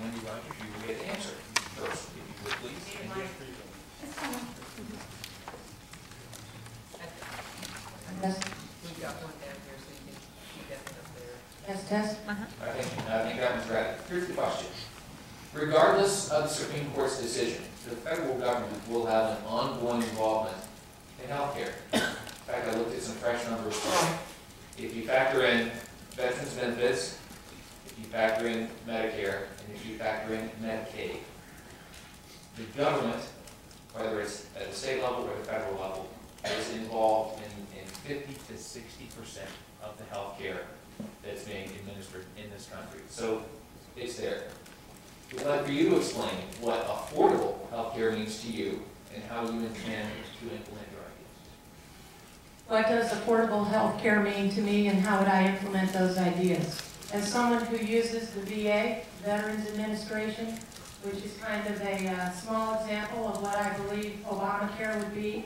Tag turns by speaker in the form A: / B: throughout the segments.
A: when you Rogers, you will get the answer first, if you would please. Thank you.
B: Yes.
C: We've got one down here, so you can keep that one up there.
B: Yes, Tess?
A: I think that one's ready. Here's the question. Regardless of the Supreme Court's decision, the federal government will have an ongoing involvement in health care. In fact, I looked at some fresh numbers. If you factor in veterans benefits, if you factor in Medicare, and if you factor in Medicaid, the government, whether it's at the state level or the federal level, is involved in 50 to 60% of the health care that's being administered in this country. So it's there. We'd like for you to explain what affordable health care means to you and how you intend to implement your ideas.
B: What does affordable health care mean to me, and how would I implement those ideas? As someone who uses the VA, Veterans Administration, which is kind of a small example of what I believe Obamacare would be,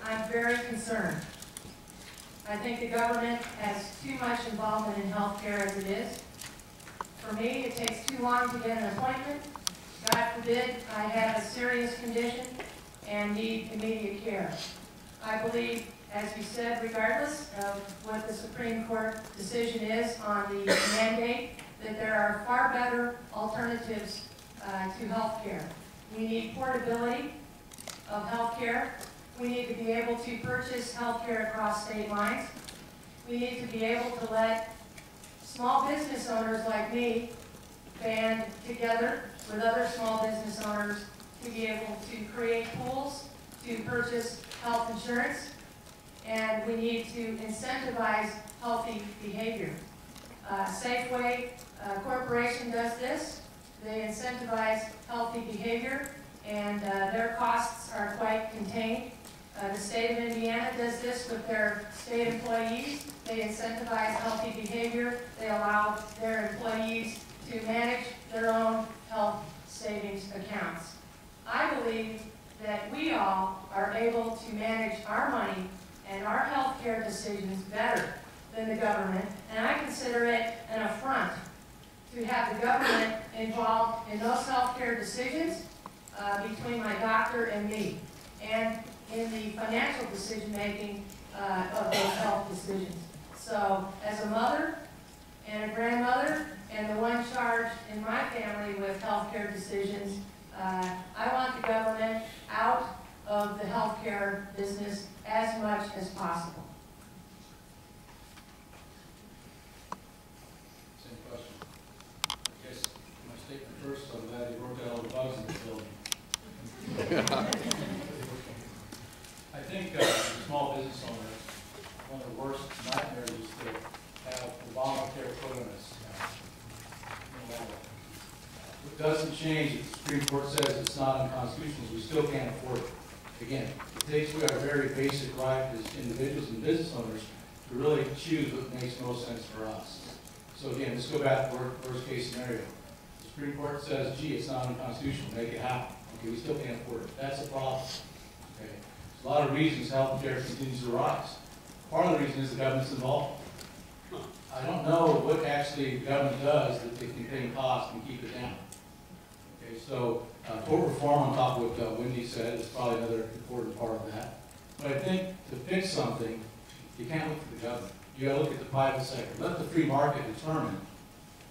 B: I'm very concerned. I think the government has too much involvement in health care as it is. For me, it takes too long to get an appointment. God forbid I have a serious condition and need immediate care. I believe, as you said, regardless of what the Supreme Court decision is on the mandate, that there are far better alternatives to health care. We need portability of health care. We need to be able to purchase health care across state lines. We need to be able to let small business owners like me band together with other small business owners to be able to create pools to purchase health insurance. And we need to incentivize healthy behavior. Safeway Corporation does this. They incentivize healthy behavior, and their costs are quite contained. The state of Indiana does this with their state employees. They incentivize healthy behavior. They allow their employees to manage their own health savings accounts. I believe that we all are able to manage our money and our health care decisions better than the government, and I consider it an affront to have the government involved in those health care decisions between my doctor and me, and in the financial decision-making of those health decisions. So, as a mother and a grandmother and the one charged in my family with health care decisions, I want the government out of the health care business as much as possible.
D: Same question. I guess my statement first, I'm glad you worked out all the bugs in the building. I think small business owners, one of the worst nightmares is to have Obamacare put on us. What doesn't change, if the Supreme Court says it's not unconstitutional, we still can't afford it. Again, it takes away our very basic right as individuals and business owners to really choose what makes most sense for us. So again, let's go back to worst case scenario. The Supreme Court says, gee, it's not unconstitutional, make it happen. Okay, we still can't afford it. That's a problem. Okay. There's a lot of reasons health care continues to rise. Part of the reason is the government's involved. I don't know what actually the government does that they can contain costs and keep it down. Okay, so tort reform on top of what Wendy said is probably another important part of that. But I think to fix something, you can't look at the government. You got to look at the private sector. Let the free market determine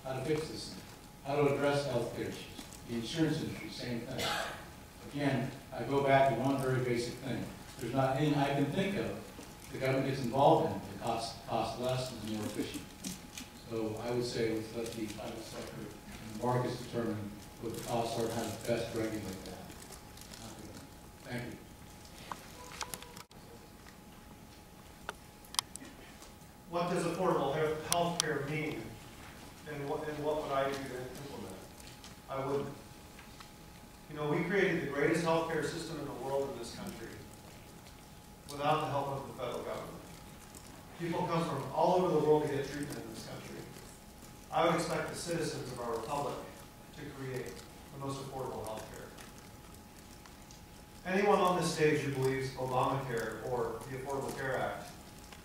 D: how to fix this thing, how to address health care issues. The insurance industry, same thing. Again, I go back to one very basic thing. There's not anything I can think of the government gets involved in that costs less and is more efficient. So I would say let's let the private sector and the markets determine what the costs are and how to best regulate that. Thank you.
E: What does affordable health care mean, and what would I do to implement it? I would, we created the greatest health care system in the world in this country without the help of the federal government. People come from all over the world to get treatment in this country. I would expect the citizens of our republic to create the most affordable health care. Anyone on this stage who believes Obamacare or the Affordable Care Act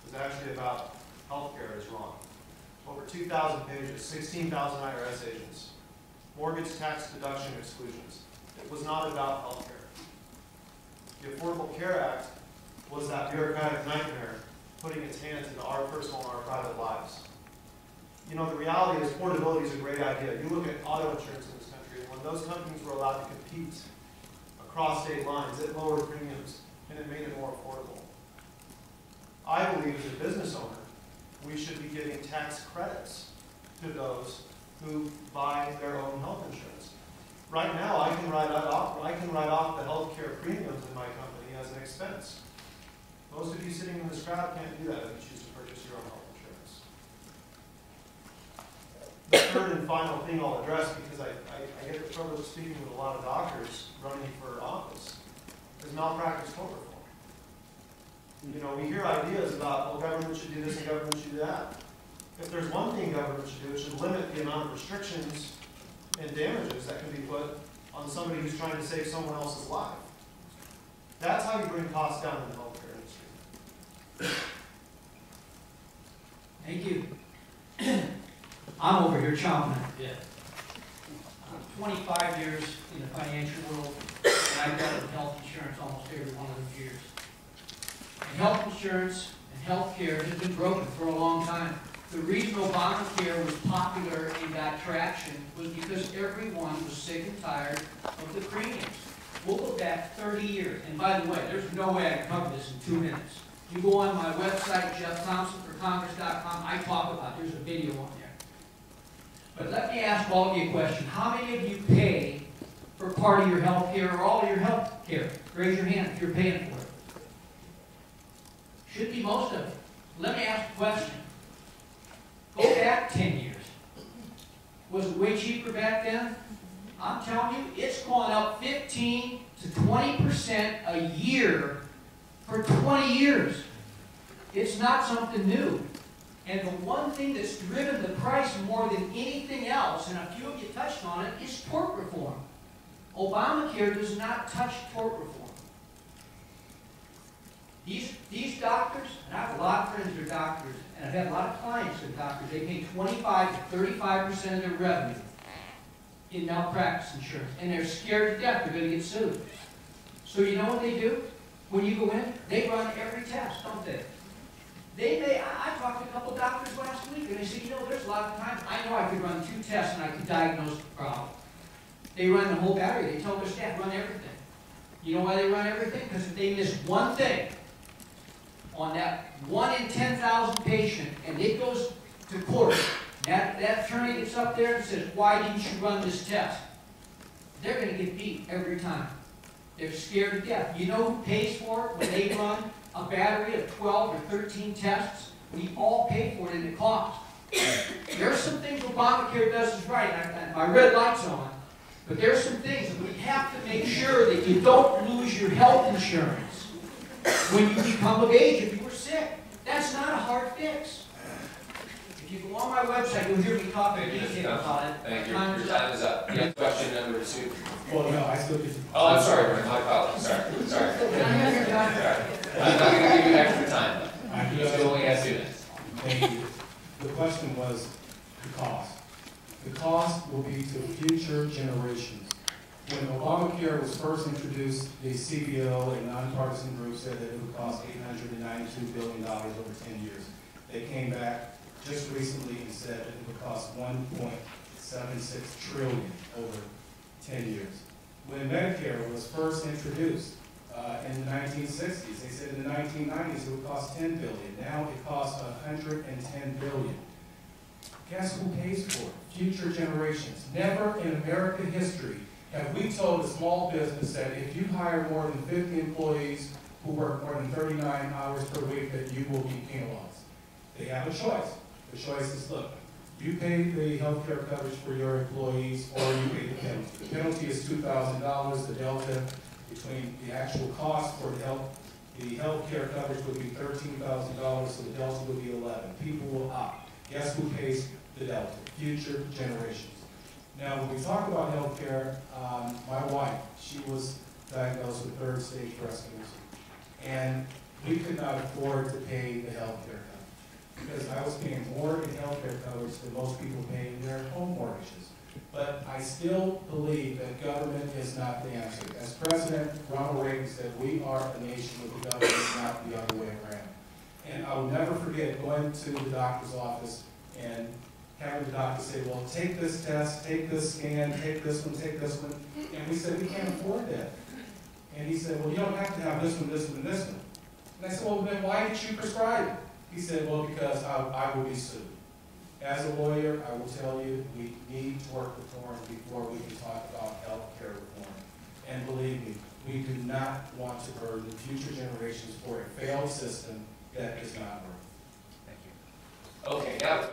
E: is actually about health care is wrong. Over 2,000 pages, 16,000 IRS agents. mortgage tax deduction exclusions. It was not about health care. The Affordable Care Act was that bureaucratic nightmare putting its hands into our personal and our private lives. You know, the reality is portability is a great idea. You look at auto insurance in this country, and when those companies were allowed to compete across state lines, it lowered premiums and it made it more affordable. I believe as a business owner, we should be giving tax credits to those who buy their own health insurance. Right now, I can write off the health care premiums in my company as an expense. Most of you sitting in this crowd can't do that if you choose to purchase your own health insurance. The third and final thing I'll address, because I get the privilege of speaking with a lot of doctors running for office, is malpractice tort reform. You know, we hear ideas about, well, government should do this and government should do that. If there's one thing government should do, it should limit the amount of restrictions and damages that can be put on somebody who's trying to save someone else's life. That's how you bring costs down in the healthcare industry.
F: Thank you. I'm over here chomping at the bit. 25 years in the financial world, and I've dealt with health insurance almost every one of those years. And health insurance and health care has been broken for a long time. The reason Obamacare was popular and got traction was because everyone was sick and tired of the premiums. We'll go back 30 years. And by the way, there's no way I can cover this in 2 minutes. You go on my website, JeffThompsonForCongress.com, I talk about it. There's a video on there. But let me ask all of you a question. How many of you pay for part of your health care or all of your health care? Raise your hand if you're paying for it. Should be most of it. Let me ask a question. Go back 10 years. Was it way cheaper back then? I'm telling you, it's gone up 15 to 20% a year for 20 years. It's not something new. And the one thing that's driven the price more than anything else, and a few of you touched on it, is tort reform. Obamacare does not touch tort reform. These doctors, and I have a lot of friends who are doctors, and I've had a lot of clients who are doctors, they pay 25 to 35% of their revenue in malpractice insurance, and they're scared to death they're going to get sued. So you know what they do? When you go in, they run every test, don't they? I talked to a couple of doctors last week, and they said, you know, there's a lot of times I know I could run 2 tests and I could diagnose the problem. They run the whole battery. They tell their staff, run everything. You know why they run everything? Because if they miss one thing on that 1 in 10,000 patient, and it goes to court, that attorney gets up there and says, why didn't you run this test? They're going to get beat every time. They're scared to death. You know who pays for it when they run a battery of 12 or 13 tests? We all pay for it in the cost. There's some things Obamacare does is right, and my red light's on, but there's some things that we have to make sure that you don't lose your health insurance when you become of age if you were sick. That's not a hard fix. If you go on my website, you'll hear me talk in detail about it.
A: Thank you. Your time is up. Yeah, question number 2.
D: Well, no, I still get to...
A: Oh, I'm sorry, Brian. My apologies. Sorry. I'm not going to give you extra time. You still only have 2 minutes.
G: Thank you. The question was the cost. The cost will be to future generations. When Obamacare was first introduced, the CBO and nonpartisan group said that it would cost $892 billion over 10 years. They came back just recently and said that it would cost $1.76 trillion over 10 years. When Medicare was first introduced in the 1960s, they said in the 1990s it would cost $10 billion. Now it costs $110 billion. Guess who pays for it? Future generations. Never in American history have we told a small business that if you hire more than 50 employees who work more than 39 hours per week that you will be penalized. They have a choice. The choice is, look, you pay the health care coverage for your employees or you pay the penalty. The penalty is $2,000. The delta between the actual cost for the health care coverage would be $13,000, so the delta would be $11,000. People will opt. Guess who pays the delta? Future generations. Now, when we talk about health care, my wife, she was diagnosed with 3rd-stage breast cancer. And we could not afford to pay the health care coverage because I was paying more in health care coverage than most people pay in their home mortgages. But I still believe that government is not the answer. As President Ronald Reagan said, we are a nation with the government, not the other way around. And I will never forget going to the doctor's office and having the doctor say, well, take this test, take this scan, take this one, take this one. And we said, we can't afford that. And he said, well, you don't have to have this one, this one, and this one. And I said, well, then why did you prescribe it? He said, well, because I will be sued. As a lawyer, I will tell you, we need tort reform before we can talk about health care reform. And believe me, we do not want to burden future generations for a failed system that does not work.
A: Thank you. Okay, now.